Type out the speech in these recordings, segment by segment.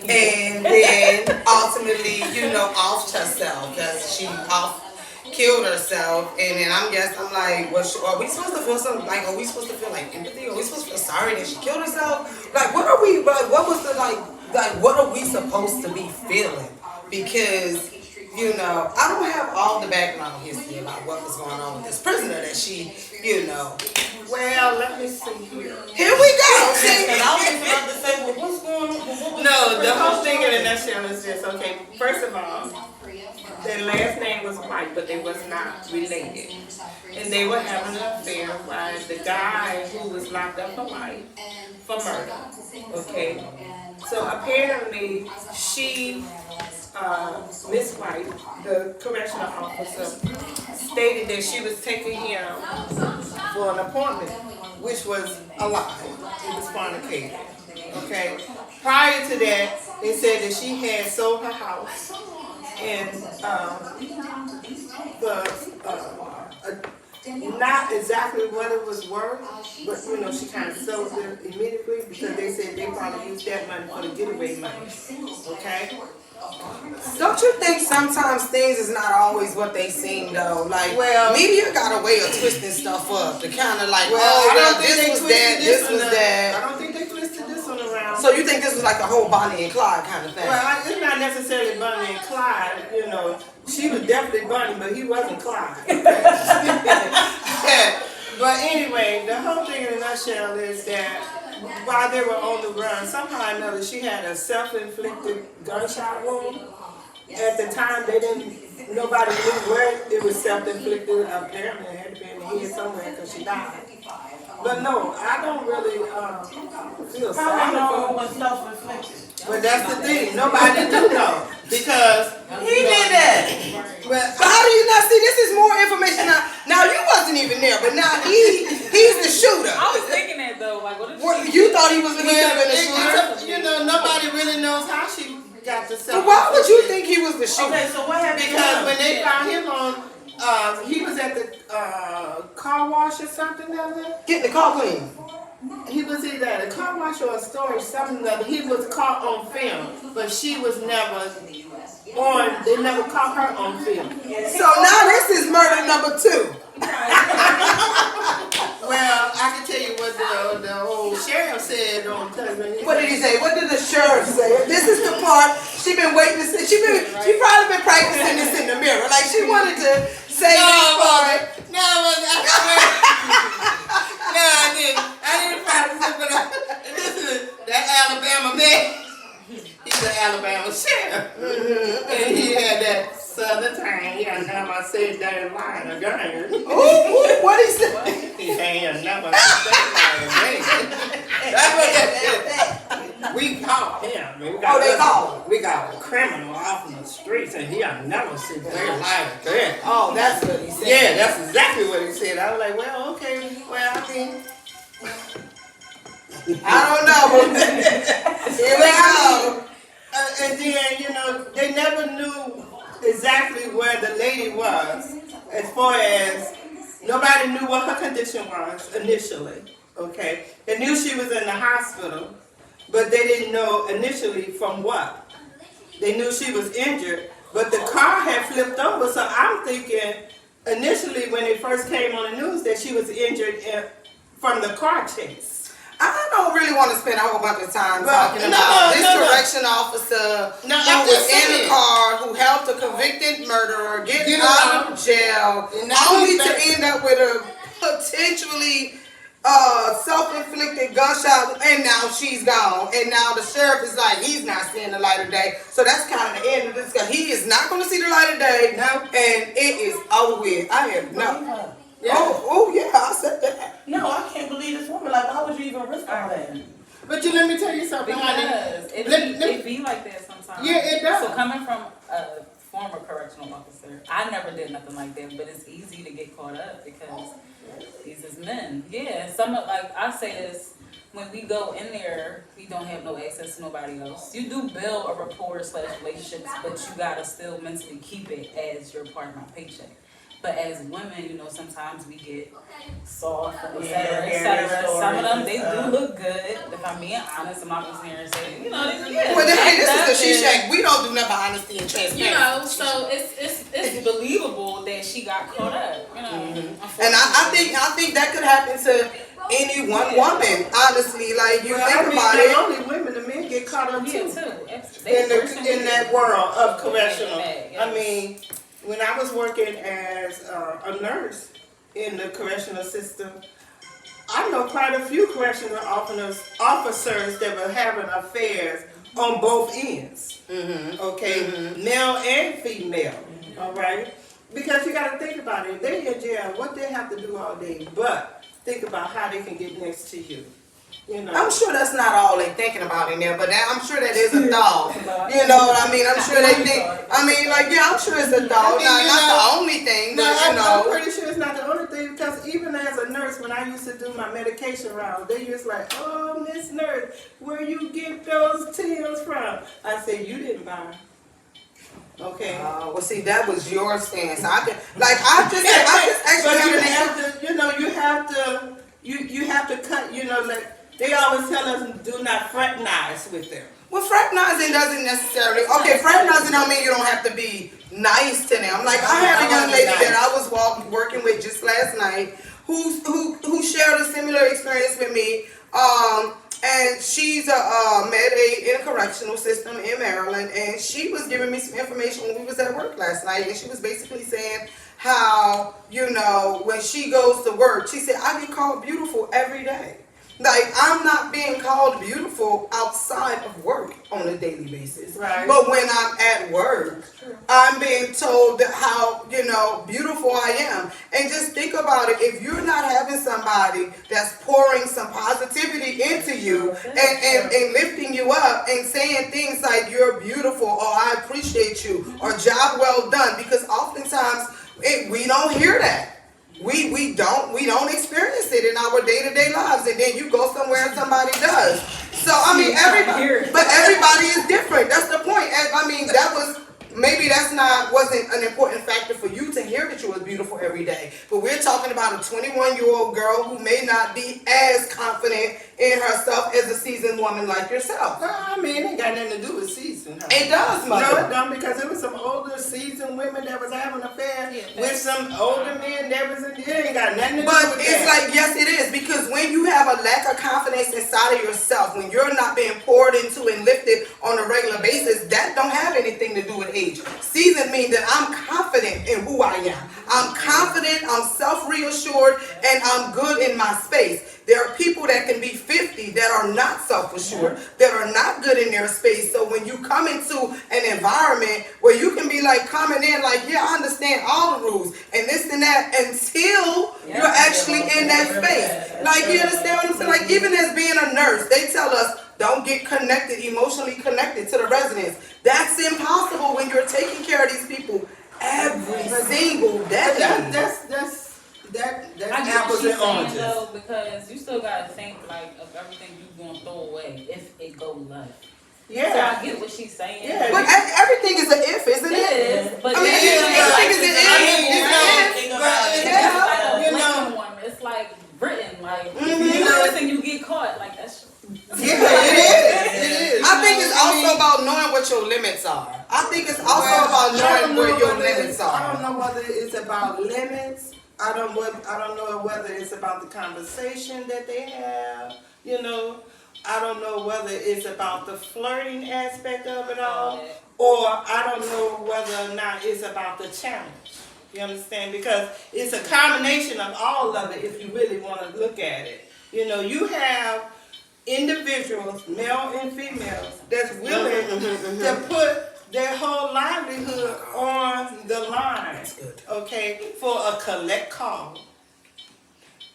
and then ultimately, offed herself because she killed herself. And then I'm like, are we supposed to feel something like? Are we supposed to feel like empathy? Are we supposed to feel sorry that she killed herself? Like, what are we? What was the what are we supposed to be feeling? Because I don't have all the background history about what was going on with this prisoner that she, Well, let me see here. Here we go. See? And I was about to say, well, what's going on? No, the whole thing in a nutshell is this. Okay, first of all, their last name was White, but they was not related. And they were having an affair while the guy who was locked up for life for murder. Okay? So apparently she, Miss White, the correctional officer, stated that she was taking him for an appointment, which was a lie. It was fornicating. Okay? Prior to that, they said that she had sold her house and not exactly what it was worth, but she kind of sold it immediately because they said they probably used that money for the getaway money. Okay? Don't you think sometimes things is not always what they seem though? Like, media got a way of twisting stuff up to kind of like, this was that. I don't think they twisted this one around. So you think this was like the whole Bonnie and Clyde kind of thing? Well, it's not necessarily Bonnie and Clyde, She was definitely Bonnie, but he wasn't Clyde. But anyway, the whole thing in a nutshell is that while they were on the run, somehow or another, she had a self-inflicted gunshot wound. At the time, nobody knew where it was self-inflicted. Apparently, it had to be in the head somewhere because she died. But no, I don't really feel sorry for her. Was self-inflicted. But that's the thing. Nobody do know because he did that. But how do you not see? This is more information. Now you wasn't even there, but now he's the shooter. I was thinking that though. Like, you thought he was the shooter? Nobody really knows how she got the self. But why would you think he was the shooter? Okay, so what happened? Because when they found him he was at the car wash or something down there. Getting the car clean. He was either at a car wash or a store or something. He was caught on film, but she was never on. They never caught her on film. So now this is murder number 2. Well, I can tell you what the old sheriff said on television. What did he say? What did the sheriff say? This is the part she been waiting to say. She probably been practicing this in the mirror. Like she wanted to say this part. No, I didn't. I didn't practice it, but this is that Alabama man. He's an Alabama sheriff. And he had that southern tang. He had never said that line again. What he said? He ain't never said that line again. That's what that is. We caught him. They called him. We got a criminal off in the streets, and he had never said that line again. Oh, that's what he said. Yeah, that's exactly what he said. I was like, well, okay. Well, I mean, I don't know. Here we go. And then, they never knew exactly where the lady was as far as nobody knew what her condition was initially, okay? They knew she was in the hospital, but they didn't know initially from what. They knew she was injured, but the car had flipped over, so I'm thinking initially when it first came on the news that she was injured from the car chase. I don't really want to spend a whole bunch of time talking about this correction officer who was in the car, who helped a convicted murderer get out of jail, only to end up with a potentially self-inflicted gunshot, and now she's gone. And now the sheriff is like, he's not seeing the light of day. So that's kind of the end of this, because he is not going to see the light of day. No. And it is over with. I have no. Yeah. Oh, yeah, I said that. No, I can't believe this woman. Like, why would you even risk all that? But let me tell you something, honey. It be like that sometimes. Yeah, it does. So coming from a former correctional officer, I never did nothing like that, but it's easy to get caught up because these is men. Yeah, I say this, when we go in there, we don't have no access to nobody else. You do build a rapport / relationships, but you gotta still mentally keep it as your part of my paycheck. But as women, you know, sometimes we get soft, et Yeah, cetera, et very cetera. Some of them, they stories, do look good. If I'm being honest, I'm not gonna sit here and say, you know, yeah. Well, hey, this is the she and- shack. We don't do nothing but honesty and transparency. You know, so it's believable that she got caught up. You know, And I think that could happen to any one woman. Honestly, like you think about not it. only women, the men get caught up yeah, too. too. In that world of correctional. Yes. I mean, when I was working as a nurse in the correctional system, I know quite a few correctional officers that were having affairs on both ends. Okay, male and female. All right, because you got to think about it. They in jail, what they have to do all day, but think about how they can get next to you. You know. I'm sure that's not all they thinking about in there, but I'm sure that is a thought. You know what I mean? I'm sure they think. I mean, like, yeah, I'm sure it's a thought. Not the only thing, but you know. I'm pretty sure it's not the only thing because even as a nurse, when I used to do my medication rounds, they used like, "Oh, Miss Nurse, where you get those pills from?" I said, "You didn't buy 'em." Okay. Well, see, that was your stance. I just actually But you have have to, you know, you have to cut, you know, like they always tell us, do not fraternize with them. Well, fraternizing doesn't necessarily. Okay, fraternizing don't mean you don't have to be nice to them. Like I had a young lady that I was working with just last night, who shared a similar experience with me. And she's a med aide in a correctional system in Maryland, and she was giving me some information when we was at work last night, and she was basically saying how, you know, when she goes to work, she said, I get called beautiful every day. Like, I'm not being called beautiful outside of work on a daily basis. Right. But when I'm at work, I'm being told that how, you know, beautiful I am. And just think about it. If you're not having somebody that's pouring some positivity into you and lifting you up and saying things like you're beautiful or I appreciate you or job well done, because oftentimes we don't hear that. We don't experience it in our day-to-day lives, and then you go somewhere and somebody does. So I mean, everybody is different. That's the point. And I mean, maybe wasn't an important factor for you to hear that you was beautiful every day. But we're talking about a 21-year-old girl who may not be as confident in herself as a seasoned woman like yourself. Well, I mean, it ain't got nothing to do with season. Huh? It does, mother. No, it don't, because it was some older seasoned women that was having an affair with some older men that was it ain't got nothing to do with But it's like, yes, it is, because when you have a lack of confidence inside of yourself, when you're not being poured into and lifted on a regular basis, that don't have anything to do with age. Seasoned means that I'm confident in who I am. I'm confident, I'm self-reassured, and I'm good in my space. There are people that can be 50 that are not self-assured, that are not good in their space. So when you come into an environment where you can be like coming in like, yeah, I understand all the rules and this and that until you're actually in that space. Like, you understand what I'm saying? Like, even as being a nurse, they tell us, don't get emotionally connected to the residents. That's impossible when you're taking care of these people every single day. That's I get apples what she's and saying oranges. though, because you still gotta think like of everything you gonna throw away if it go left. Yeah. So I get what she's saying. Yeah. But everything is an if, isn't it? It is, but I mean, everything is an if. It's like Britain, like you notice and you get caught, like that's. Yeah, it is. I think it's also about knowing what your limits are. I think it's also about knowing where your limits are. I don't know whether it's about limits. I don't know whether it's about the conversation that they have. You know, I don't know whether it's about the flirting aspect of it all, or I don't know whether or not it's about the challenge. You understand? Because it's a combination of all of it. If you really want to look at it, you know, you have individuals, male and females, that's willing to put their whole livelihood on the line, okay, for a collect call,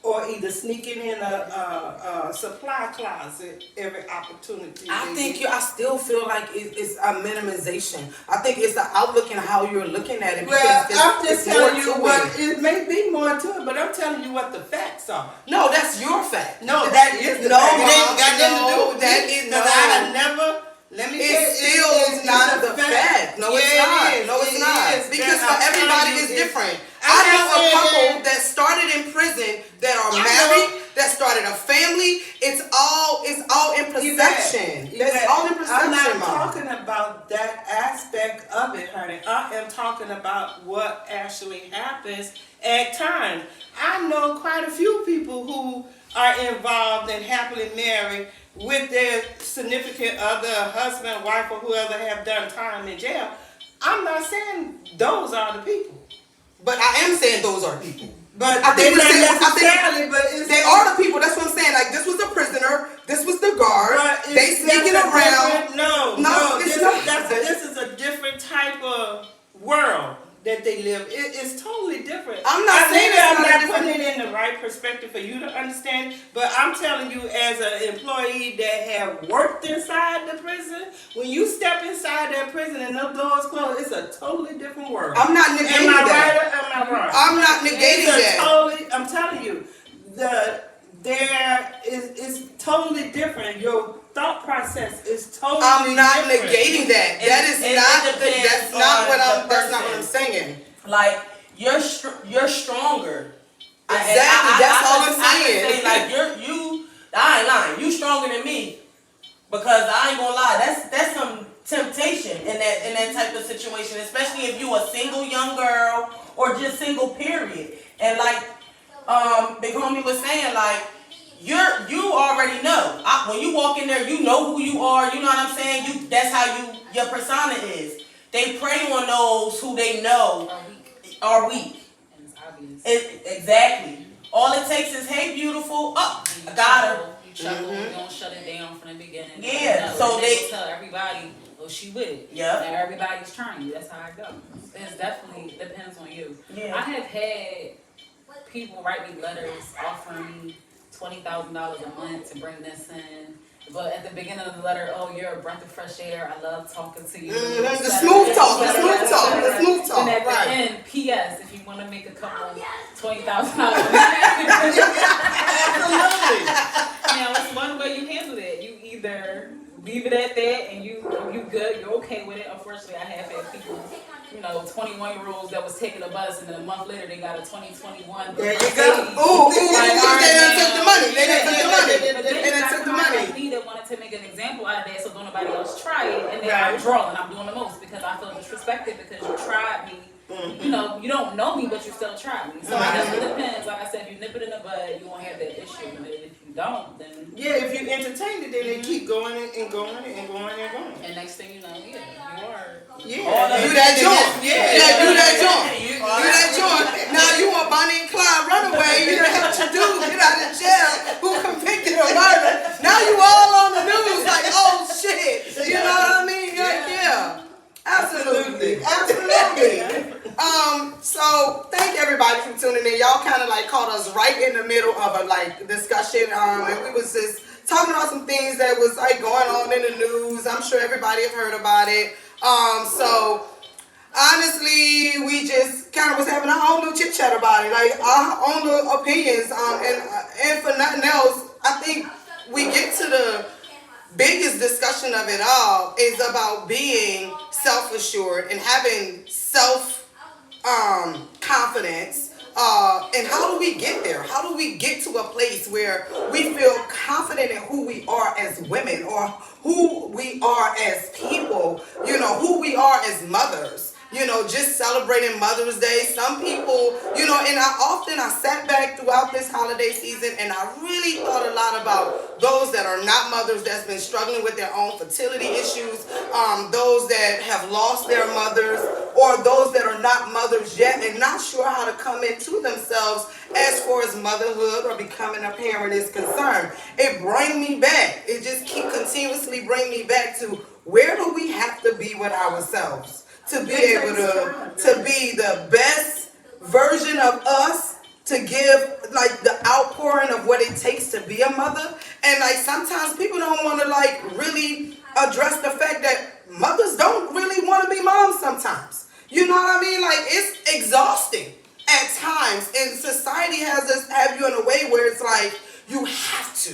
or either sneaking in a supply closet every opportunity. I still feel like it's a minimization. I think it's the outlook and how you're looking at it. Well, I'm just telling you what it may be more to it, but I'm telling you what the facts are. No, that's your fact. No, that is the No, fact. It ain't Mom, got nothing to do no, with that it, is 'cause no. I have never. Let me It's still not the fact. No, it's not. No, it's not. Because for everybody it's different. I know a couple that started in prison that are married, that started a family. It's all in perception. It's all in perception. I'm not talking about that aspect of it, honey. I am talking about what actually happens at times. I know quite a few people who are involved and happily married with their significant other, husband, wife, or whoever have done time in jail. I'm not saying those are the people. But I am saying those are people. But I think they are the people. That's what I'm saying. Like, this was the prisoner. This was the guard. They sneaking around. This is a different type of world that they live. It's totally different. I'm not saying I'm not putting it in the right perspective for you to understand, but I'm telling you as an employee that have worked inside the prison, when you step inside that prison and those doors close, it's a totally different world. I'm not negating that. Right or am I wrong? I'm not negating that. I'm telling you, it's totally different. Your thought process is totally I'm not different. Negating that. That's not what I'm saying. Like, you're stronger. Exactly. That's all I'm saying. I say, like, I ain't lying. You stronger than me, because I ain't gonna lie. That's some temptation in that type of situation, especially if you a single young girl or just single period. And like Big Homie was saying, like, you already know. When you walk in there, you know who you are. You know what I'm saying? That's how your persona is. They prey on those who they know are weak. And it's obvious. Exactly. All it takes is, hey, beautiful. Oh, I got her. You chuckle. You don't shut it down from the beginning. Yeah. So they tell everybody, oh, she with it. Yeah. And everybody's trying you. That's how I go. It definitely depends on you. Yeah. I have had people write me letters offering me $20,000 a month to bring this in. But at the beginning of the letter, oh, you're a breath of fresh air. I love talking to you. The smooth talk. And at the end, P.S. If you want to make a couple $20,000. Absolutely. Now, that's one way you handle it. You either leave it at that and you good, you're okay with it. Unfortunately, I have had people, 21-year-olds that was taking a bus, and then a month later they got a 2021. There you go. Ooh, they done took the money. They done took the money. Like me that wanted to make an example out of that, so don't nobody else try it, and then I'm drawing. I'm doing the most because I feel disrespected because you tried me. You don't know me, but you still try me. So I guess it depends. Like I said, if you nip it in the bud, you won't have that issue. But if you don't, then if you entertain it, then they keep going and going and going and going. And next thing you know, you are. Do that joint. Do that joint. Now you want Bonnie and Clyde Runaway. You done helped your dude get out of jail who convicted of murder. Now you all on the news like, oh shit. You know what I mean? Yeah. Absolutely. So thank everybody for tuning in. Y'all kind of like caught us right in the middle of a discussion. And we was just talking about some things that was like going on in the news. I'm sure everybody have heard about it. So honestly, we just kind of was having our own little chit chat about it, like our own little opinions. And for nothing else, I think we get to the biggest discussion of it all is about being self-assured and having confidence. And how do we get there? How do we get to a place where we feel confident in who we are as women, or who we are as people, who we are as mothers? Just celebrating Mother's Day. Some people, and I sat back throughout this holiday season and I really thought a lot about those that are not mothers that's been struggling with their own fertility issues, those that have lost their mothers, or those that are not mothers yet and not sure how to come into themselves as far as motherhood or becoming a parent is concerned. It brings me back. It just continuously bring me back to where do we have to be with ourselves to be able to be the best version of us, to give like the outpouring of what it takes to be a mother. And like sometimes people don't want to like really address the fact that mothers don't really want to be moms sometimes. You know what I mean? Like it's exhausting at times, and society have you in a way where it's like you have to.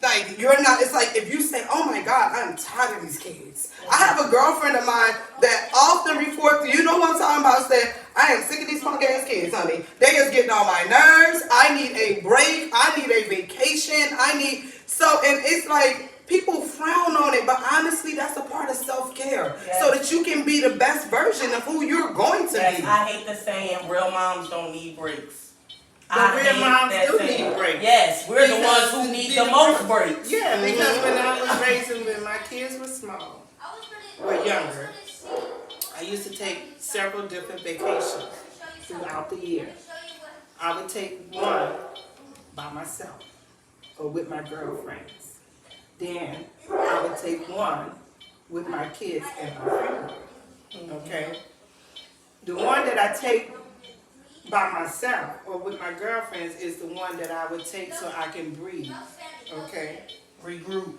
Like, you're not, it's like if you say, oh my God, I'm tired of these kids. I have a girlfriend of mine that often reports, you know what I'm talking about, said, I am sick of these punk ass kids, honey. They is getting on my nerves. I need a break. I need a vacation. And it's like, people frown on it, but honestly, that's a part of self-care. Yes. So that you can be the best version of who you're going to be. I hate the saying, real moms don't need breaks. But real moms do need breaks. Yes, we're the ones who need the most breaks. Yeah, because when I was raising, when my kids were small, or younger, I used to take several different vacations throughout the year. I would take one by myself or with my girlfriends. Then I would take one with my kids and my family. Okay? The one that I take by myself or with my girlfriends is the one that I would take so I can breathe. Okay? Regroup.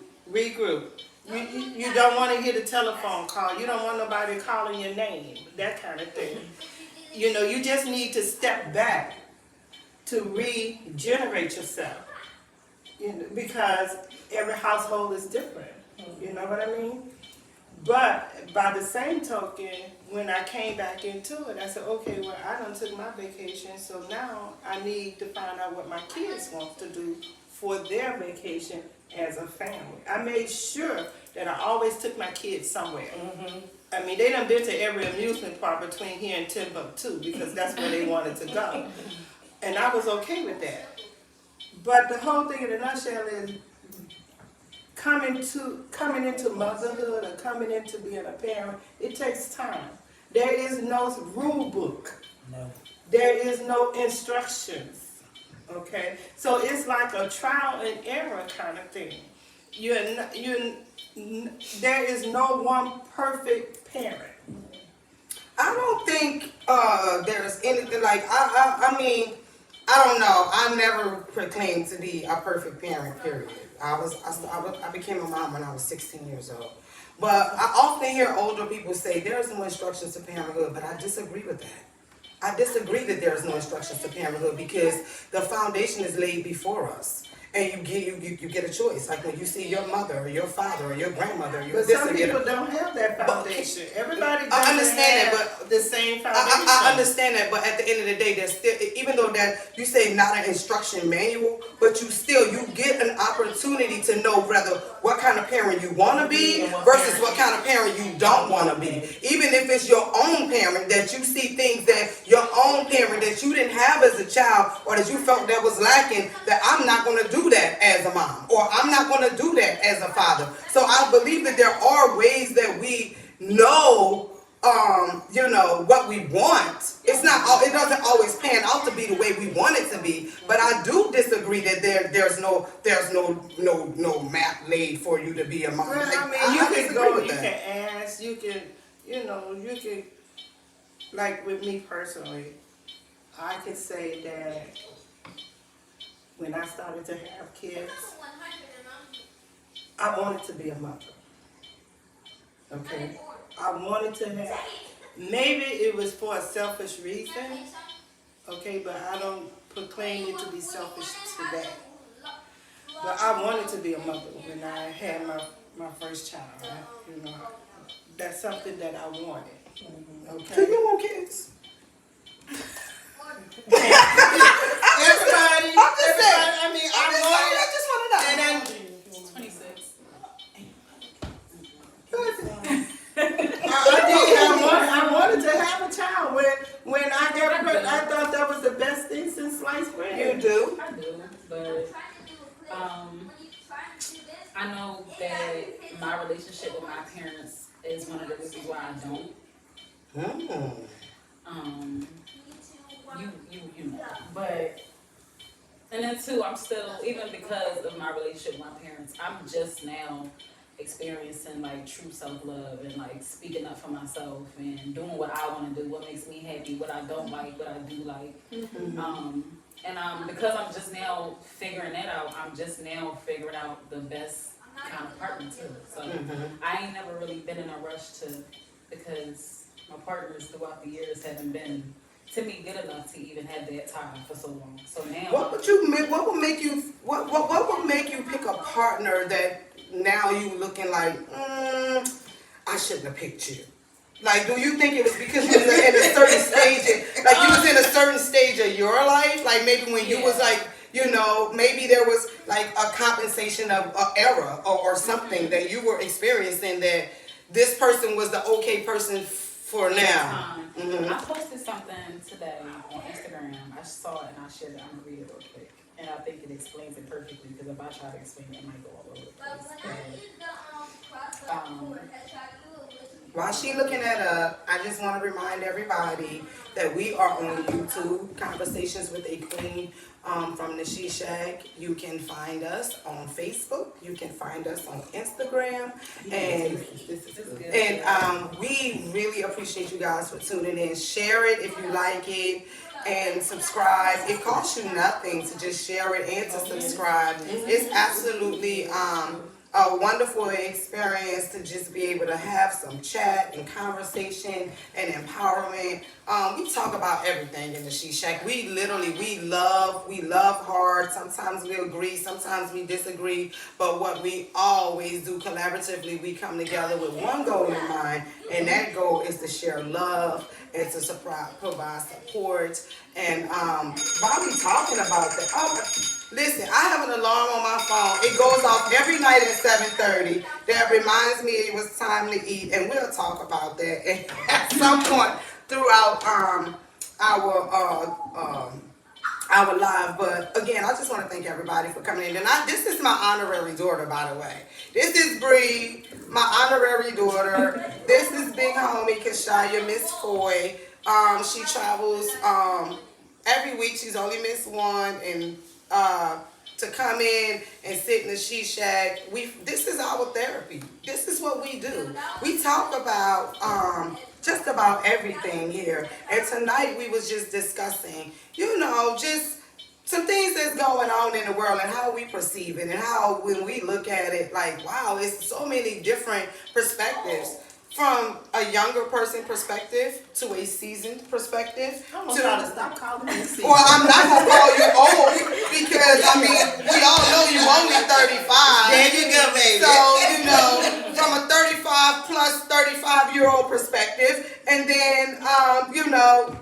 You don't want to hear the telephone call. You don't want nobody calling your name. That kind of thing. You know, you just need to step back to regenerate yourself. You know, because every household is different. You know what I mean? But by the same token, when I came back into it, I said, okay, well, I done took my vacation, so now I need to find out what my kids want to do for their vacation as a family. I made sure that I always took my kids somewhere. I mean, they done been to every amusement park between here and Timbuktu because that's where they wanted to go. And I was okay with that. But the whole thing in a nutshell is coming into motherhood or coming into being a parent, it takes time. There is no rule book. No. There is no instructions. Okay? So it's like a trial and error kind of thing. There is no one perfect parent. I don't think there's anything like, I mean, I don't know. I never proclaimed to be a perfect parent, period. I became a mom when I was 16 years old. But I often hear older people say there's no instructions to parenthood, but I disagree with that. I disagree that there's no instructions to parenthood because the foundation is laid before us. And you get a choice. Like when you see your mother or your father or your grandmother, but some people don't have that foundation. Everybody doesn't have the same foundation. I understand that, but at the end of the day, there's still, even though that you say not an instruction manual, but you get an opportunity to know whether what kind of parent you want to be versus what kind of parent you don't want to be. Even if it's your own parent, that you see things that your own parent that you didn't have as a child or that you felt that was lacking, that I'm not going to do that as a mom, or I'm not going to do that as a father. So I believe that there are ways that we know, what we want. It doesn't always pan out to be the way we want it to be. But I do disagree that there's no map laid for you to be a mom. Well, I mean, you can go, you can ask, you can, like with me personally, I can say that when I started to have kids, I wanted to be a mother. Okay? I wanted to have, maybe it was for a selfish reason, okay, but I don't proclaim it to be selfish today. But I wanted to be a mother when I had my first child. That's something that I wanted. Okay? Do you want kids? Everybody, I mean, I just want to know. And then 26. I wanted to have a child. When I got pregnant, I thought that was the best thing since sliced bread. You do? I do, but I know that my relationship with my parents is one of the reasons why I don't. You know, but and then too, I'm still, even because of my relationship with my parents, I'm just now experiencing like true self-love and like speaking up for myself and doing what I want to do, what makes me happy, what I don't like, what I do like. Because I'm just now figuring that out, I'm just now figuring out the best kind of partner too. So I ain't never really been in a rush because my partners throughout the years haven't been to me good enough to even have that time for so long. So now what would make you pick a partner that now you looking like, I I shouldn't have picked you? Like, do you think it was because you was in a certain stage, like you was in a certain stage of your life? Like maybe when you was like, you know, maybe there was like a compensation of an era or something that you were experiencing that this person was the okay person for now. I posted something today on Instagram. I saw it and I shared it. I'm gonna read it real quick. And I think it explains it perfectly because if I try to explain it, it might go all over the place. While she looking at I just want to remind everybody that we are on YouTube, Conversations with a Queen from the She Shack. You can find us on Facebook. You can find us on Instagram. And we really appreciate you guys for tuning in. Share it if you like it. And subscribe. It costs you nothing to just share it and to subscribe. It's absolutely a wonderful experience to just be able to have some chat and conversation and empowerment. We talk about everything in the She Shack. We love hard. Sometimes we agree, sometimes we disagree. But what we always do collaboratively, we come together with one goal in mind, and that goal is to share love and to provide support. And while we talking about that, listen, I have an alarm on my phone. It goes off every night at 7:30. That reminds me it was time to eat, and we'll talk about that at some point throughout our live. But again, I just want to thank everybody for coming in. And this is my honorary daughter, by the way. This is Bree, my honorary daughter. This is big homie Kashaya, Miss Foy. She travels every week. She's only missed one, and to come in and sit in the She Shack, this is our therapy. This is what we do. We talk about just about everything here. And tonight we was just discussing, you know, just some things that's going on in the world and how we perceive it and how when we look at it, like, wow, it's so many different perspectives. From a younger person perspective to a seasoned perspective. Stop calling me seasoned. Well, I'm not going to call you old because, I mean, we all know you only 35. There you go, baby. So, you know, from a 35 plus 35-year-old perspective, and then, you know,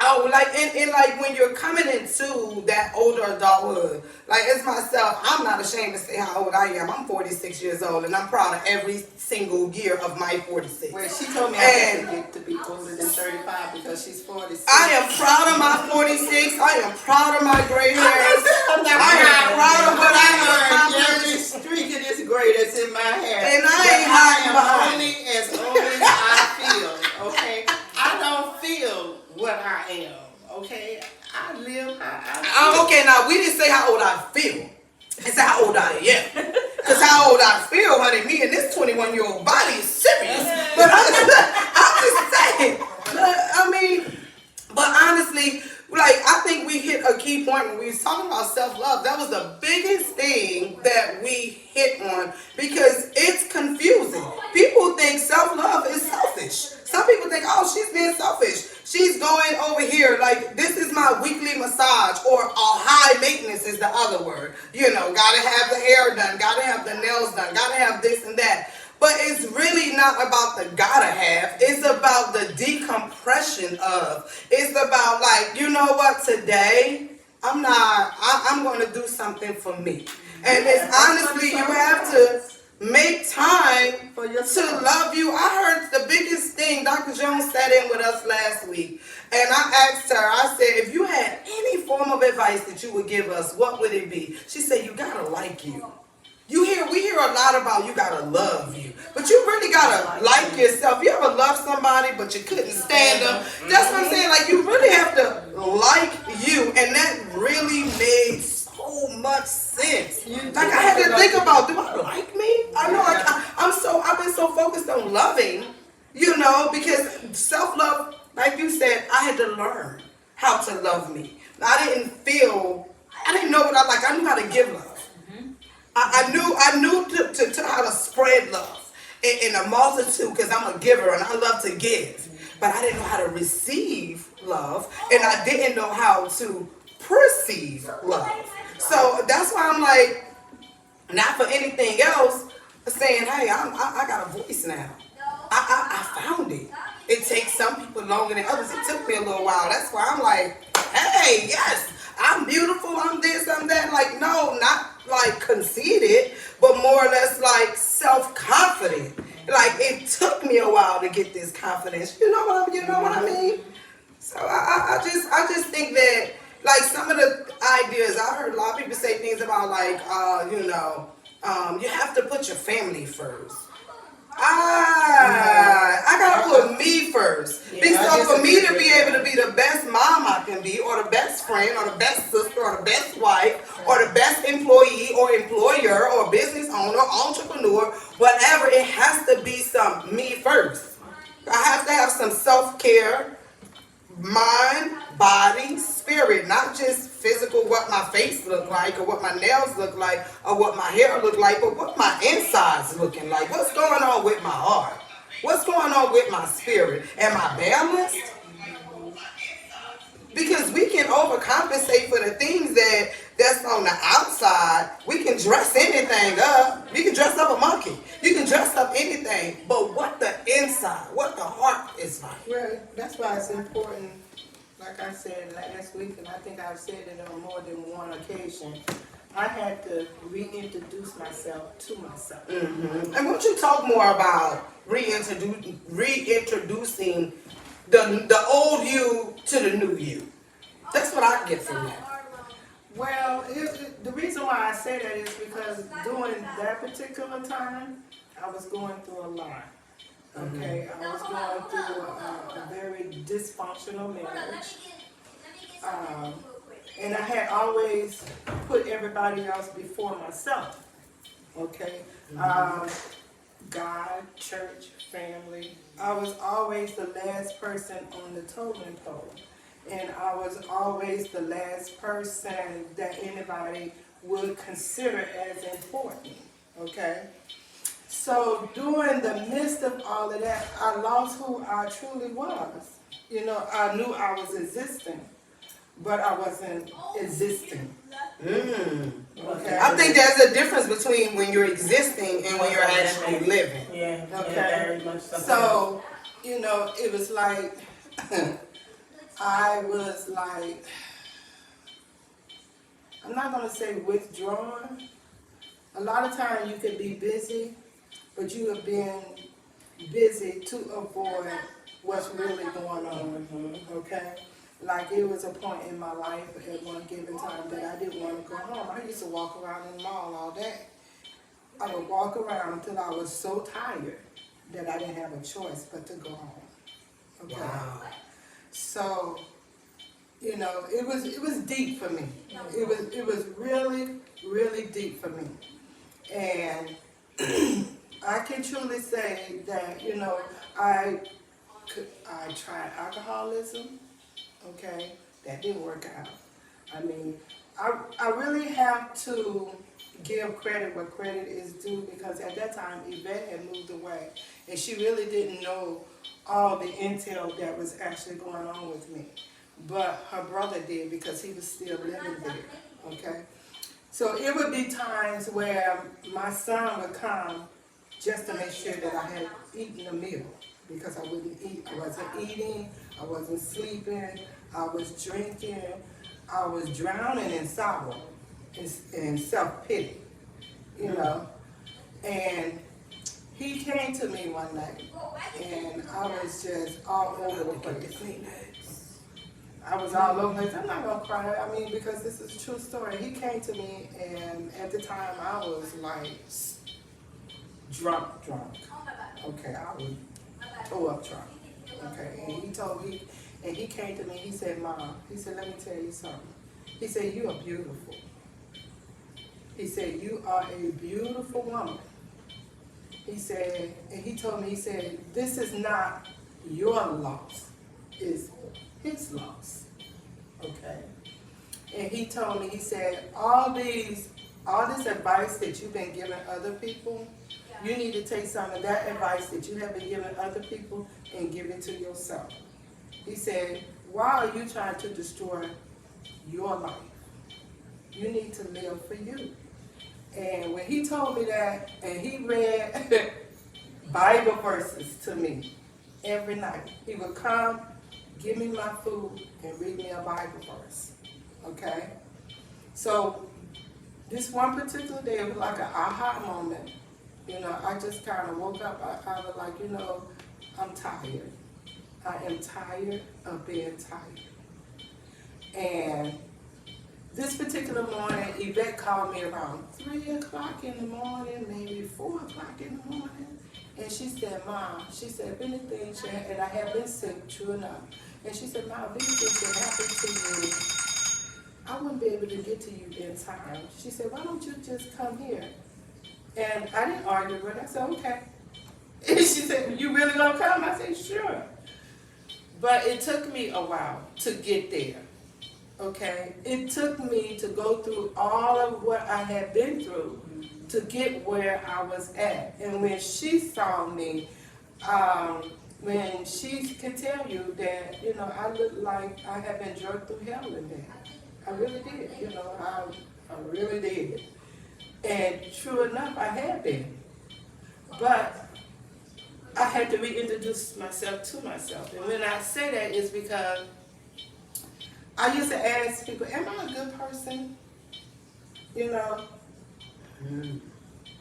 like and like when you're coming into that older adulthood, like as myself, I'm not ashamed to say how old I am. I'm 46 years old, and I'm proud of every single year of my 46. Well, she told me I had to get to be older than 35 because she's 46. I am proud of my 46. I am proud of my gray hairs. I am proud of what I have accomplished. Every streak of this gray that's in my hair. And I ain't hiding behind. Only as old as I feel, okay? I don't feel what I am, okay? I live how I feel. Okay, now we didn't say how old I feel. It's how old I am. Because how old I feel, honey, me and this 21-year-old body is serious. But I'm just saying. I mean, but honestly, like, I think we hit a key point when we was talking about self-love. That was the biggest thing that we hit on because it's confusing. People think self-love is selfish. Some people think, oh, she's being selfish. She's going over here, like, this is my weekly massage, or high maintenance is the other word. You know, gotta have the hair done, gotta have the nails done, gotta have this and that. But it's really not about the gotta have. It's about the decompression of. It's about, like, you know what, today, I'm going to do something for me. And it's honestly, you have to make time to love you. I heard the biggest thing, Dr. Jones sat in with us last week, and I asked her, I said, if you had any form of advice that you would give us, what would it be? She said, you gotta like you. We hear a lot about you gotta love you, but you really gotta like yourself. You ever love somebody but you couldn't stand them? That's what I'm saying. Like, you really have to like you, and that really made so much sense. Like, I had to think about, do I like me? I know I've been so focused on loving, you know, because self-love, like you said, I had to learn how to love me. I didn't know what I like. I knew how to give love. I knew to how to spread love in a multitude because I'm a giver and I love to give. But I didn't know how to receive love, and I didn't know how to perceive love. So that's why I'm like, not for anything else, saying, hey, I got a voice now. for longer than others. It took me a little while. That's why I'm like, hey, yes, I'm beautiful, I'm this, I'm that. Like, no, not like conceited, but more or less like self-confident. Like, it took me a while to get this confidence. You know what I mean? So I just think that, like, some of the ideas, I heard a lot of people say things about, like, you have to put your family first. I gotta put me first. So for me to be able to be the best mom I can be, or the best friend, or the best sister, or the best wife, or the best employee, or employer, or business owner, entrepreneur, whatever, it has to be some me first. I have to have some self-care, mind, body, spirit, not just physical, what my face look like, or what my nails look like, or what my hair look like, but what my inside's looking like. What's going on with my heart? What's going on with my spirit? Am I balanced? Because we can overcompensate for the things that's on the outside. We can dress anything up. You can dress up a monkey. You can dress up anything. But what the inside, what the heart is like. Well, that's why it's important, like I said last week, and I think I've said it on more than one occasion, I had to reintroduce myself to myself. Mm-hmm. And won't you talk more about reintroducing the old you to the new you? That's what I get from that. Well, the reason why I say that is because during that particular time, I was going through a lot. Okay, I was going through a very dysfunctional marriage. And I had always put everybody else before myself. Okay? God, church, family. I was always the last person on the totem pole. And I was always the last person that anybody would consider as important. Okay? So during the midst of all of that, I lost who I truly was. You know, I knew I was existing, but I wasn't existing. Okay. I think there's a difference between when you're existing and when you're actually living. Yeah. Okay. Very much so. So, you know, it was like, I was like, I'm not going to say withdrawn. A lot of times you can be busy, but you have been busy to avoid what's really going on, okay? Like, it was a point in my life at one given time that I didn't want to go home. I used to walk around in the mall all day. I would walk around until I was so tired that I didn't have a choice but to go home, okay? Wow. So, you know, it was deep for me. It was really, really deep for me. And I can truly say that, you know, I tried alcoholism, okay? That didn't work out. I mean, I really have to give credit where credit is due, because at that time Yvette had moved away and she really didn't know all the intel that was actually going on with me. But her brother did, because he was still living there, okay? So it would be times where my son would come just to make sure that I had eaten a meal, because I wouldn't eat. I wasn't eating, I wasn't sleeping, I was drinking, I was drowning in sorrow and self-pity, you know. And he came to me one night, and I was just all over the place. I was all over the place. I'm not going to cry, I mean, because this is a true story. He came to me, and at the time I was like drunk. Okay, I was toe up drunk. Okay, and he came to me, he said, Mom, he said, let me tell you something. He said, you are beautiful. He said, you are a beautiful woman. He said, and he told me, he said, this is not your loss, it's his loss. Okay. And he told me, he said, all this advice that you've been giving other people, you need to take some of that advice that you have been giving other people and give it to yourself. He said, why are you trying to destroy your life? You need to live for you. And when he told me that, and he read Bible verses to me, every night. He would come, give me my food, and read me a Bible verse. Okay? So this one particular day, it was like an aha moment. You know, I just kind of woke up. I was like, you know, I'm tired. I am tired of being tired. And this particular morning, Yvette called me around 3 o'clock in the morning, maybe 4 o'clock in the morning. And she said, Mom, she said, if anything should, and I have been sick, true enough. And she said, Mom, if anything should happen to you, I wouldn't be able to get to you in time. She said, why don't you just come here? And I didn't argue with her. I said, okay. And she said, you really gonna come? I said, sure. But it took me a while to get there. Okay? It took me to go through all of what I had been through to get where I was at. And when she saw me, when she could tell you that, you know, I looked like I had been drugged through hell in there. I really did, you know, I really did. And true enough, I had been. But I had to reintroduce myself to myself. And when I say that, it's because I used to ask people, am I a good person? You know?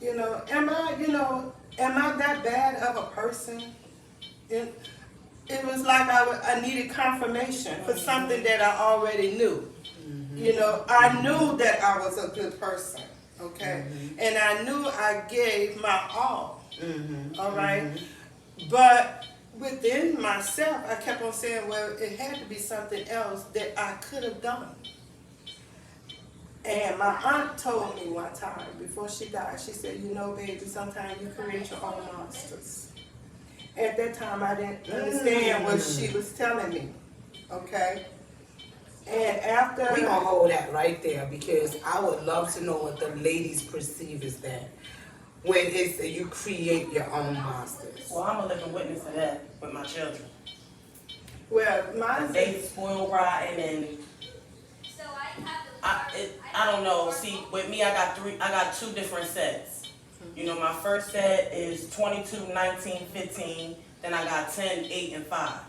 You know, am I that bad of a person? It was like I needed confirmation for something that I already knew. You know, I knew that I was a good person, okay? And I knew I gave my all, all right? But within myself, I kept on saying, well, it had to be something else that I could have done. And my aunt told me one time, before she died, she said, you know, baby, sometimes you create your own monsters. At that time, I didn't understand what she was telling me, okay? And after... We're going to hold that right there because I would love to know what the ladies perceive as that. When it's that you create your own monsters. Well, I'm a living witness of that with my children. Well, mine... They spoil rotten and... I don't know. See, with me, I got 2 different sets. You know, my first set is 22, 19, 15. Then I got 10, 8, and 5.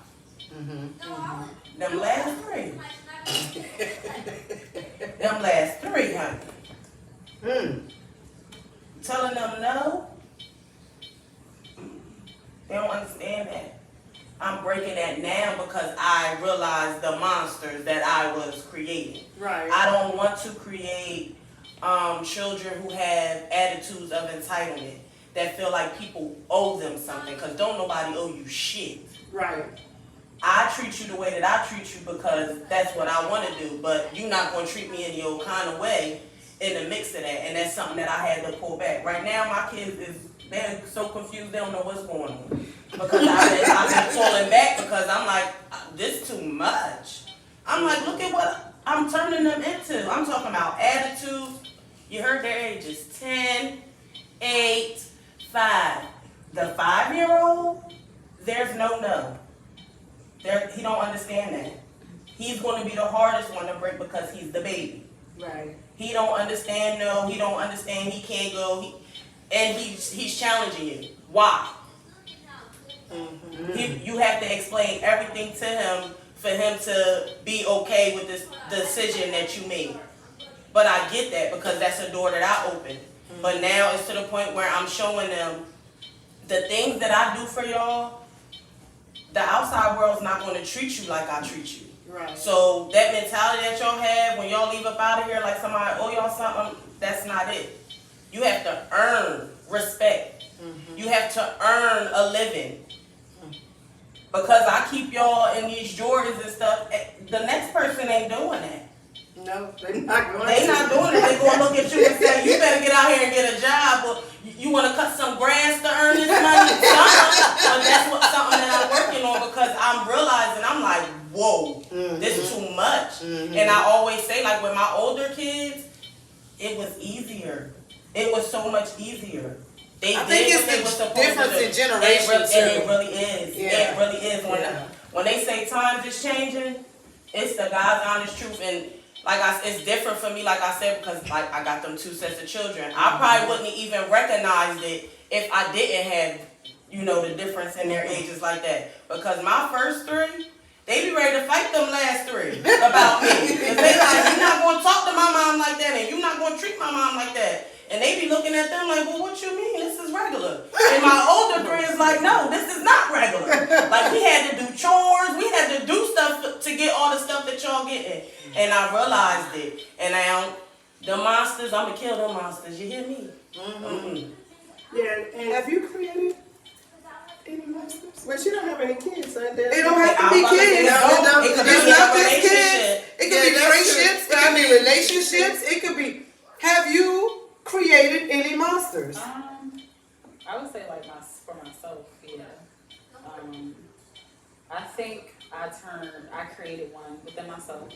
Them last 3. Them last 3, honey. Telling them no. They don't understand that. I'm breaking that now because I realized the monsters that I was creating. Right. I don't want to create children who have attitudes of entitlement that feel like people owe them something, because don't nobody owe you shit. Right. I treat you the way that I treat you because that's what I want to do, but you're not going to treat me any old kind of way in the mix of that, and that's something that I had to pull back. Right now, my kids they're so confused, they don't know what's going on. Because I've been pulling back because I'm like, this too much. I'm like, look at what I'm turning them into. I'm talking about attitudes. You heard their ages, 10, 8, 5. The 5-year-old, there's no. He don't understand that. He's going to be the hardest one to break because he's the baby. Right. He don't understand no. He don't understand he can't go. And he's challenging you. Why? You have to explain everything to him for him to be okay with this decision that you made. But I get that because that's a door that I opened. But now it's to the point where I'm showing them the things that I do for y'all. The outside world's not going to treat you like I treat you. Right. So that mentality that y'all have when y'all leave up out of here like somebody owe y'all something, that's not it. You have to earn respect. You have to earn a living. Because I keep y'all in these Jordans and stuff, the next person ain't doing that. No, they're not going They not doing it. They going to look at you and say, you better get out here and get a job, or you want to cut some grass to earn this money? But that's something that I'm working on because I'm realizing, I'm like, whoa, this is too much. And I always say, like with my older kids, it was easier. It was so much easier. I think it's the difference in generations. It really is. Yeah. It really is. When they say times is changing, it's the God's honest truth. And like it's different for me, like I said, because like I got them 2 sets of children. I probably wouldn't even recognized it if I didn't have, the difference in their ages like that. Because my first three, they be ready to fight them last three about me. Because they like, you're not going to talk to my mom like that, and you're not going to treat my mom like that. And they be looking at them like, well, what you mean? This is regular. And my older friends like, no, this is not regular. Like, we had to do chores. We had to do stuff to get all the stuff that y'all getting. And I realized it. And now, the monsters, I'm going to kill them monsters. You hear me? Mm-hmm. Yeah, and Have you created any monsters? but she don't have any kids, so It don't have to be kids. It could be It's not a just kids. relationship. It could be friendships. It could be relationships. It could be. Have you created any monsters? I would say like for myself, yeah. I think I created one within myself.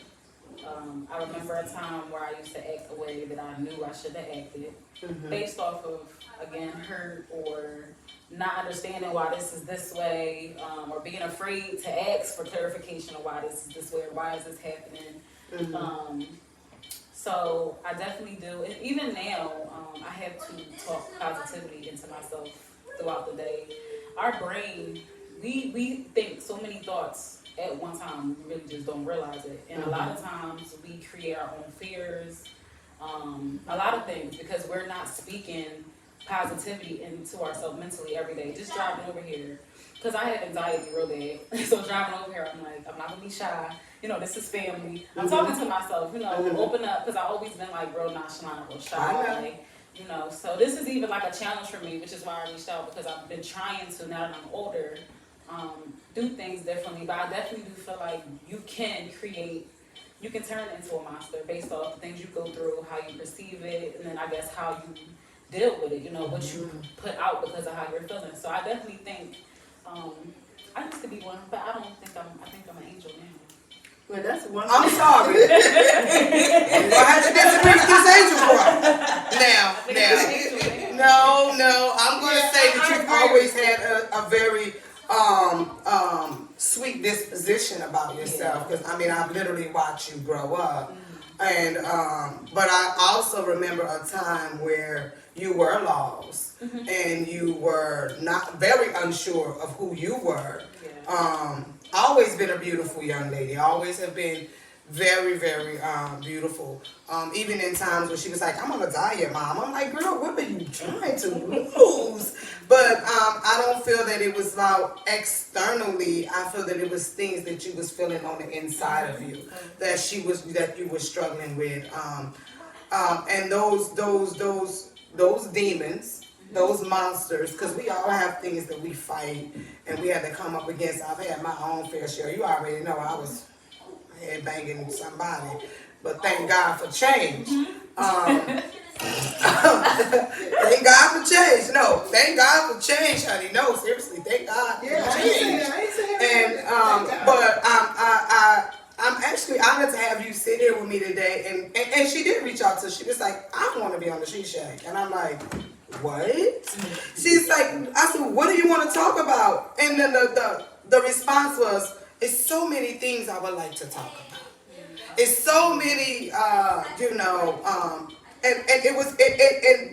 I remember a time where I used to act a way that I knew I should have acted, based off of, again, hurt or not understanding why this is this way, or being afraid to ask for clarification of why this is this way or why is this happening. So I definitely do. And even now, I have to talk positivity into myself throughout the day. Our brain, we think so many thoughts at one time, we really just don't realize it. And a lot of times we create our own fears, a lot of things, because we're not speaking positivity into ourselves mentally every day. Just driving over here, because I have anxiety real bad. So driving over here, I'm like, I'm not gonna be shy. This is family. I'm talking to myself, open up, because I've always been like real nonchalant, real shy. So this is even like a challenge for me, which is why I reached out, because I've been trying to, now that I'm older, do things differently. But I definitely do feel like you can turn it into a monster based off the things you go through, how you perceive it, and then I guess how you deal with it, what you put out because of how you're feeling. So I definitely think, I used to be one, but I think I'm an angel now. well, that's one. I'm sorry. I had to disagree with this angel part. Now, no. I'm going to say that you've always had a very sweet disposition about yourself. Because I've literally watched you grow up, and but I also remember a time where you were lost and you were not very unsure of who you were. Always been a beautiful young lady. Always have been very, very beautiful. Even in times when she was like, I'm on a diet, Mom. I'm like, girl, what are you trying to lose? But I don't feel that it was about externally. I feel that it was things that you was feeling on the inside of you that you were struggling with. And those demons, those monsters, because we all have things that we fight and we had to come up against. I've had my own fair share. You already know I was head banging somebody, but thank God for change. Thank God for change. No, thank God for change, honey. No, seriously, thank God for change. But I'm actually honored to have you sit here with me today. And she did reach out to. She was like, I want to be on the She Shack, and I'm like, what? She's like, I said, what do you want to talk about? And then the response was, it's so many things I would like to talk about. It's so many, and it was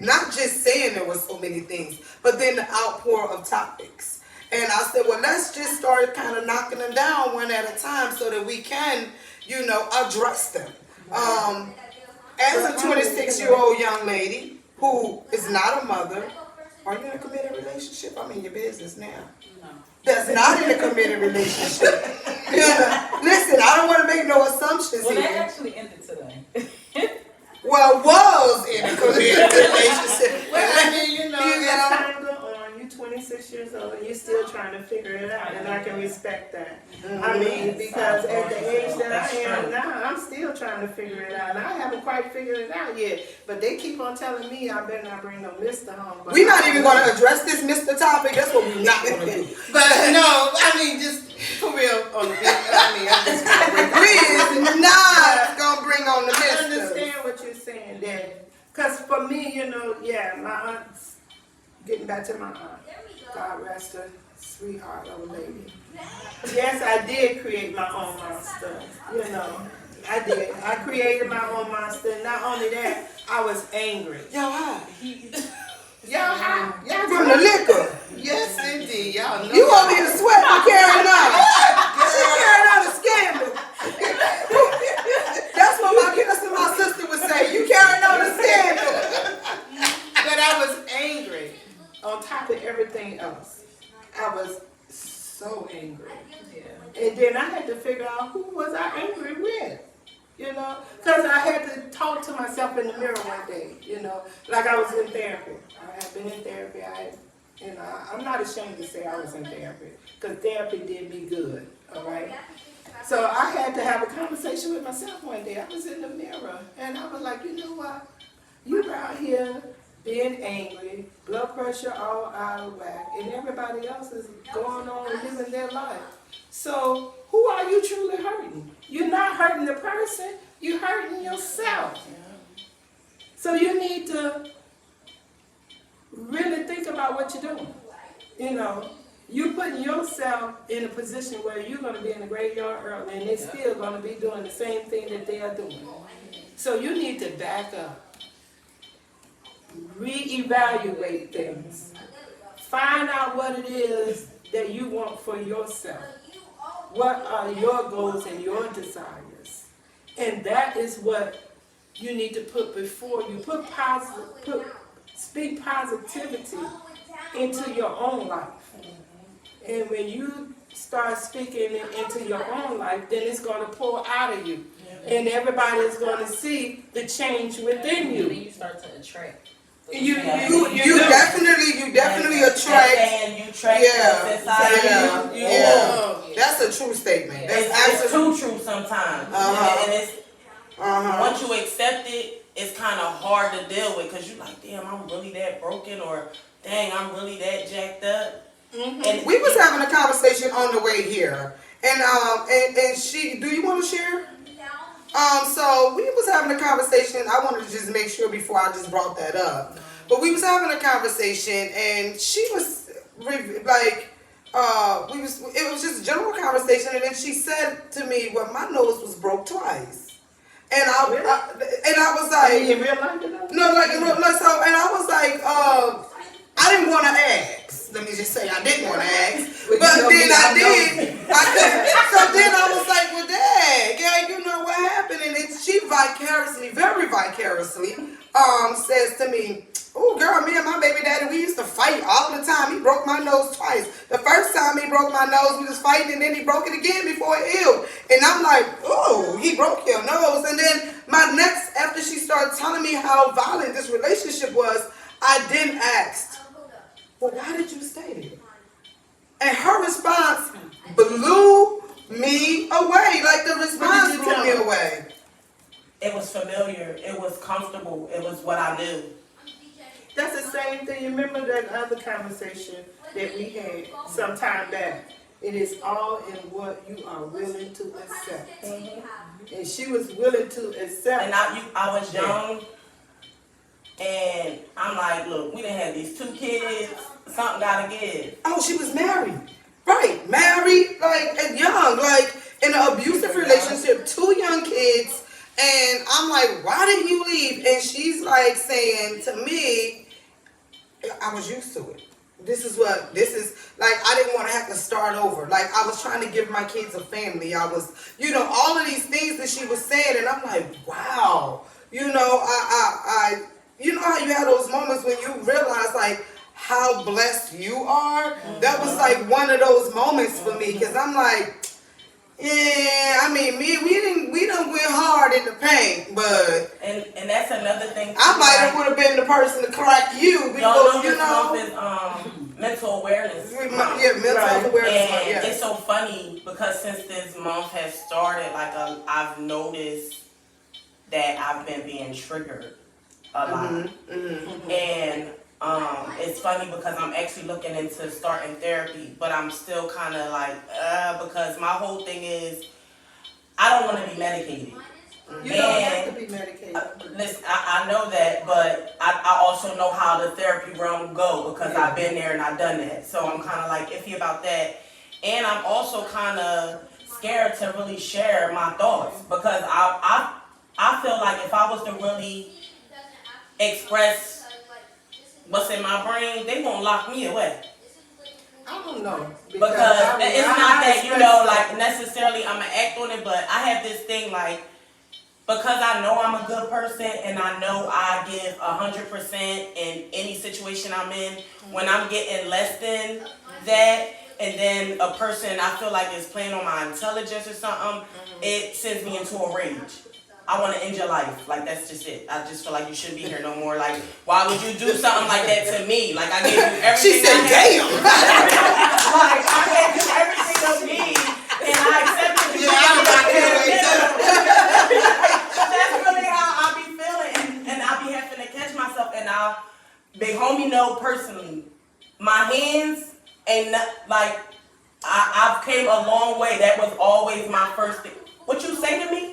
not just saying there was so many things, but then the outpour of topics. And I said, well, let's just start kind of knocking them down one at a time so that we can, address them. As a 26-year-old young lady who is not a mother, are you in a committed relationship? I'm in your business now. No. That's not in a committed relationship. Listen, I don't want to make no assumptions here. Well, that here. actually ended today. Well, was in a committed relationship. As time go on, you're 26 years old and you're still trying to figure it out, and I can respect that. Because at the age that I am now, I'm still trying to figure it out, and I haven't quite figured it out yet. But they keep on telling me I better not bring no Mr. home. We're not even going to address this Mr. topic. That's what we're not going to do. But no, just for real on the we is not going to bring on the Mr. I understand what you're saying there. Because for me, my aunt's, getting back to my aunt, God rest her, sweetheart old lady. Yes, I did create my own monster, I did. I created my own monster. Not only that, I was angry. Yo, hi. Y'all high? Y'all From the liquor. Yes, indeed. Y'all know. You over here sweating, carrying on. She carrying on a scandal. That's what my kids and my sister would say. You carrying on a scandal. But I was angry on top of everything else. I was so angry. Yeah. And then I had to figure out who was I angry with. You know, because I had to talk to myself in the mirror one day, you know, like I was in therapy. I had been in therapy. I'm not ashamed to say I was in therapy because therapy did me good, all right? So I had to have a conversation with myself one day. I was in the mirror and I was like, you know what? You're out here being angry, blood pressure all out of whack, and everybody else is going on and living their life. So who are you truly hurting? You're not hurting the person, you're hurting yourself. So you need to really think about what you're doing. You know, you're putting yourself in a position where you're going to be in the graveyard early and they're still going to be doing the same thing that they are doing. So you need to back up, reevaluate things, find out what it is that you want for yourself. What are your goals and your desires? And that is what you need to put before you. Speak positivity into your own life. And when you start speaking it into your own life, then it's going to pour out of you. And everybody is going to see the change within you. And then you start to attract. You definitely attract. And you attract That's a true statement. It's too true sometimes. And it's once you accept it, it's kind of hard to deal with because you're like, damn, I'm really that broken, or dang, I'm really that jacked up. And we was having a conversation on the way here, and she. Do you want to share? So we was having a conversation. I wanted to just make sure before I just brought that up. But we was having a conversation, and she was like, it was just a general conversation, and then she said to me, "Well, my nose was broke twice," and I was like, in real life? No, like in real life. So, and I was like, I didn't want to ask. Let me just say, I didn't want to ask, but then I did. So then I was like, well, Dad, yeah, you know what happened? And she vicariously, very vicariously, says to me, oh, girl, me and my baby daddy, we used to fight all the time. He broke my nose twice. The first time he broke my nose, we was fighting, and then he broke it again before it healed. And I'm like, oh, he broke your nose. And then after she started telling me how violent this relationship was, I then asked, well, why did you stay there? And her response blew me away. Like the response blew me away. It was familiar. It was comfortable. It was what I knew. That's the same thing. You remember that other conversation that we had some time back? It is all in what you are willing to accept. And she was willing to accept. And I was young. And I'm like, look, we done had these 2 kids. Something gotta give. Oh, she was married. Right. Married, like, and young. Like, in an abusive relationship, 2 young kids. And I'm like, why didn't you leave? And she's like saying to me, I was used to it. This is like, I didn't want to have to start over. Like, I was trying to give my kids a family. I was, all of these things that she was saying. And I'm like, wow. You know how you have those moments when you realize, like, how blessed you are? That was, like, one of those moments for me. Because I'm like, yeah, I mean, we done went hard in the paint, but... And that's another thing. I might have would have been the person to crack you before, mental awareness. Mental awareness. And it's so funny because since this month has started, like, I've noticed that I've been being triggered a lot. And it's funny because I'm actually looking into starting therapy, but I'm still kind of like, because my whole thing is, I don't want to be medicated. You don't have to be medicated. Listen, I know that, but I also know how the therapy realm go because I've been there and I've done that. So I'm kind of like iffy about that. And I'm also kind of scared to really share my thoughts because I feel like if I was to really express what's in my brain, they won't lock me away. I don't know. Because it's not that, you know, like necessarily I'm going to act on it, but I have this thing like, because I know I'm a good person and I know I give 100% in any situation I'm in, when I'm getting less than that, and then a person I feel like is playing on my intelligence or something, it sends me into a rage. I want to end your life. Like, that's just it. I just feel like you shouldn't be here no more. Like, why would you do something like that to me? Like, I gave you everything. She said, damn. Like, I gave you everything of me, and I accepted you. That's really how I be feeling, and I be having to catch myself. And big homie know personally, my hands ain't like, I've came a long way. That was always my first thing. What you say to me?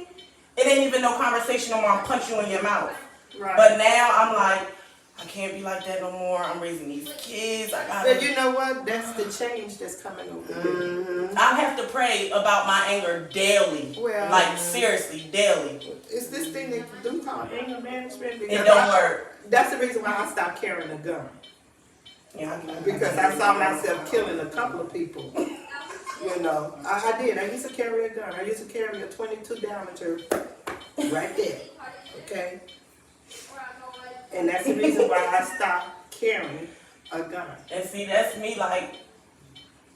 It ain't even no conversation no more. I'll punch you in your mouth. Right. But now I'm like, I can't be like that no more. I'm raising these kids. I gotta. But you know what? That's the change that's coming over. I have to pray about my anger daily. Well, like seriously, daily. It's this thing that you do called anger management. It don't work. That's the reason why I stopped carrying a gun. Yeah. Because I saw myself killing a couple of people. You know, I did. I used to carry a gun. I used to carry a 22 diameter right there. Okay? And that's the reason why I stopped carrying a gun. And see, that's me. Like,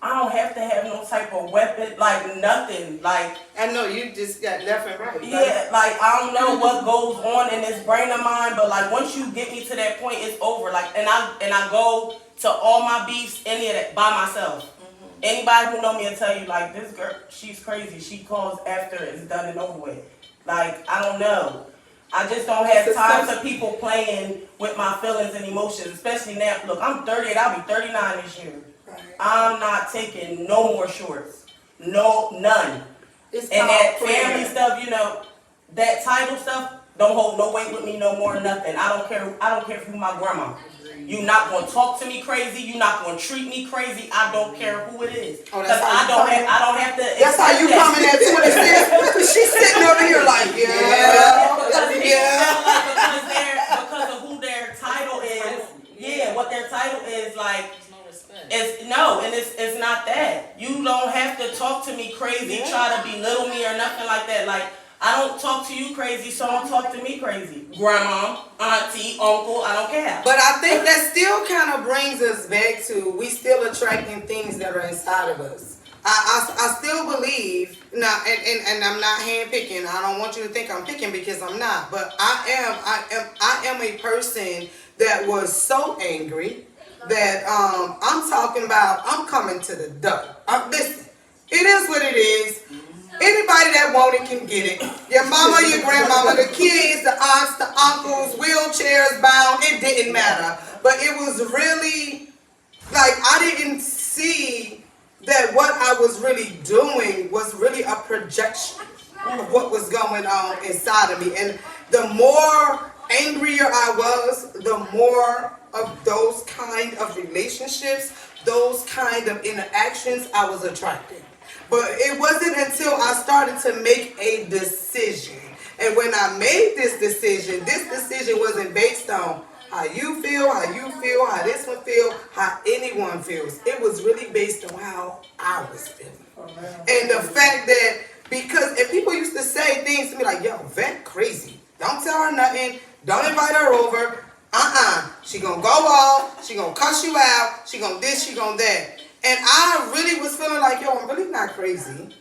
I don't have to have no type of weapon. Like nothing. Like. I know you just got left and right. Yeah. Like I don't know what goes on in this brain of mine, but like once you get me to that point, it's over. Like, and I go to all my beefs, any of that by myself. Anybody who know me will tell you, like, this girl, she's crazy. She calls after it's done and over with. Like, I don't know. I just don't have time for people playing with my feelings and emotions, especially now. Look, I'm 38. I'll be 39 this year. Right. I'm not taking no more shorts. No, none. It's and that called family prayer. stuff, you know, that title stuff, don't hold no weight with me no more, nothing. I don't care if you're my grandma. You're not gonna talk to me crazy. You're not gonna treat me crazy. I don't care who it is. Oh, Cause I don't have to. That's how you coming at 26. Cause she's sitting over here like, Because of who their title is. Yeah, what their title is like. It's not that. You don't have to talk to me crazy, try to belittle me or nothing like that. Like, I don't talk to you crazy, so don't talk to me crazy. Grandma, auntie, uncle, I don't care. But I think that still kind of brings us back to we still attracting things that are inside of us. I still believe now, and I'm not handpicking. I don't want you to think I'm picking because I'm not. But I am a person that was so angry that I'm talking about. I'm coming to the door. Listen, it is what it is. Anybody that want it can get it. Your mama, your grandmama, the kids, the aunts, the uncles, wheelchairs bound, it didn't matter. But it was really, like, I didn't see that what I was really doing was really a projection of what was going on inside of me. And the more angrier I was, the more of those kind of relationships, those kind of interactions I was attracting. But it wasn't until I started to make a decision. And when I made this decision wasn't based on how you feel, how this one feel, how anyone feels. It was really based on how I was feeling. And the fact that, and people used to say things to me like, yo, Vet crazy. Don't tell her nothing. Don't invite her over. She gonna go off. She gonna cuss you out. She gonna this, she gonna that. And I really was feeling like, yo, I'm really not crazy.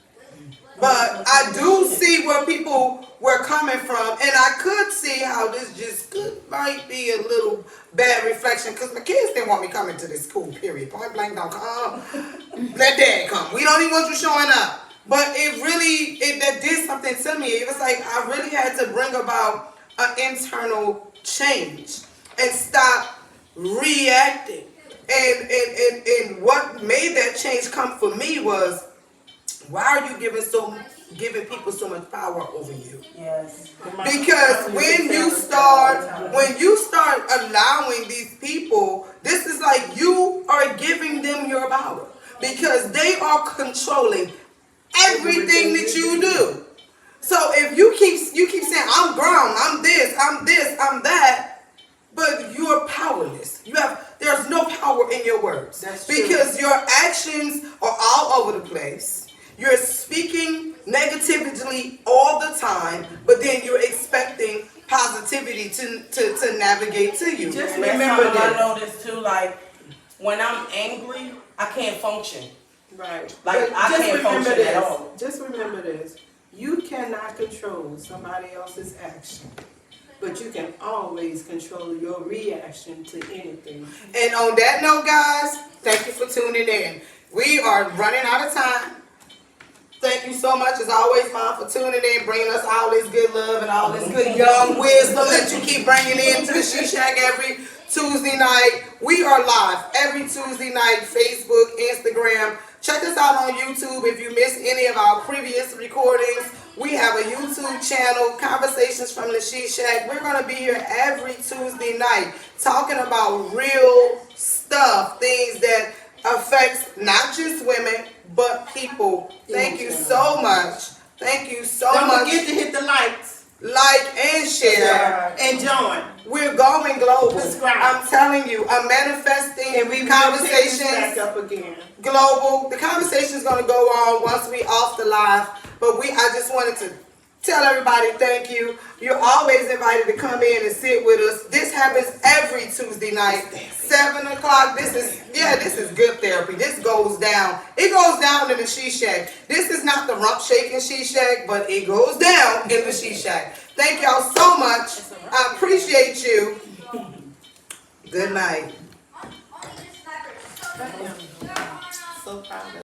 But I do see where people were coming from. And I could see how this just might be a little bad reflection. Because my kids didn't want me coming to this school, period. Point blank, don't come. Let dad come. We don't even want you showing up. But that did something to me. It was like I really had to bring about an internal change and stop reacting. And what made that change come for me was, why are you giving people so much power over you? Yes. Because when you start allowing these people, this is like you are giving them your power. Because they are controlling everything that you do. So if you keep saying, I'm grown, I'm this, I'm that, but you're powerless. There's no power in your words. That's true. Because your actions are all over the place. You're speaking negatively all the time, but then you're expecting positivity to navigate to you. Just Remember remember that. I noticed too, like when I'm angry, I can't function. Right. Like I can't function at all. Just remember this. You cannot control somebody else's action, but you can always control your reaction to anything. And on that note, guys, thank you for tuning in. We are running out of time. Thank you so much, as always, Mom, for tuning in, bringing us all this good love and all this good young wisdom that you keep bringing into the She Shack every Tuesday night. We are live every Tuesday night, Facebook, Instagram. Check us out on YouTube if you missed any of our previous recordings. We have a YouTube channel, Conversations from the She Shack. We're going to be here every Tuesday night talking about real stuff, things that affects not just women, but people. Thank you so much. Thank you so much. Don't forget to hit the likes. Like and share. And join. We're going global. Subscribe. I'm telling you, I'm manifesting And we will conversations pick this back up again. global. The conversation is going to go on once we off the live. But I just wanted to tell everybody thank you. You're always invited to come in and sit with us. This happens every Tuesday night, 7 o'clock. This is good therapy. This goes down. It goes down in the She Shack. This is not the rump shaking She Shack, but it goes down in the She Shack. Thank y'all so much. I appreciate you. Good night. So proud of